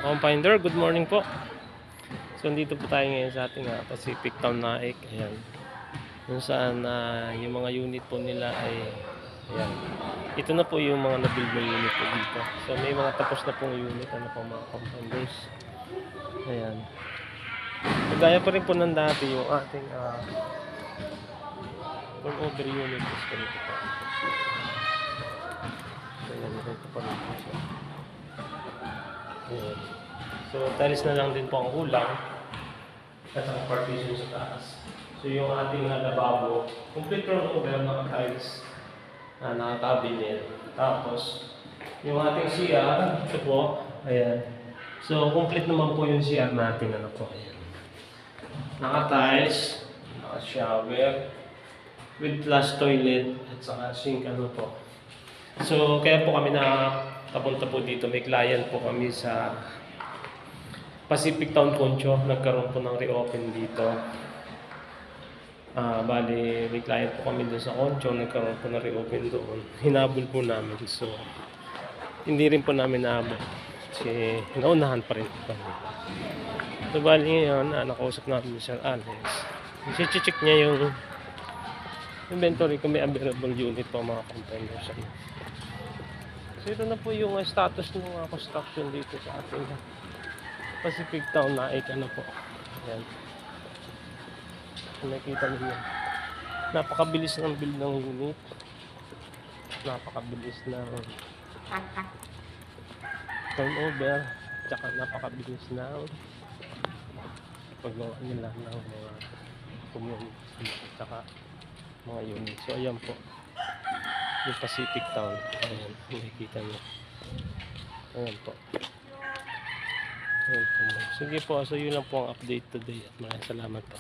Compinder, good morning po. So dito po tayo ngayon sa ating Pacific Town Naik. Ayan. Kung saan yung mga unit po nila ay ayan. Ito na po yung mga na-build na unit po dito. So may mga tapos na pong unit, ano po mga compinders. Ayan. Kagaya pa rin po ng dati yung ating turnover unit is ganito po. Ayan, ganito pa rin po siya. Ayan. So tiles na lang din po ang kulang. At ang partition sa taas. So yung ating lababo, complete turnover mga tiles na naka-cabinet. Tapos yung ating CR, ito po, ayan. So complete naman po yung CR natin, ano po, ayan. Naka-tiles, naka-shower, with flush toilet, at saka sink, ano po. So kaya po kami nakapunta po dito, may client po kami sa Pacific Town Concho, nagkaroon po ng reopen dito. Bali, may client po kami doon sa Concho, nagkaroon po ng reopen doon. Hinabol po namin, so hindi rin po namin naabot. Kasi naunahan pa rin po kami. So bali ngayon, nakausap namin si Sir Alex. I-check niya yung inventory kung may available unit po mga compenders. So ito na po yung status ng construction dito sa ating Pacific Town Naik, ano po. Ayan. Kung nakita niyo, napakabilis ng build ng unit. Napakabilis ng turnover. Tsaka napakabilis ng paggawa nila ng mga community tsaka mga unit. So ayan po yung Pacific Town. Ayan, nakikita niyo. Ayan po. Sige po, so yun lang po ang update today at maraming salamat po.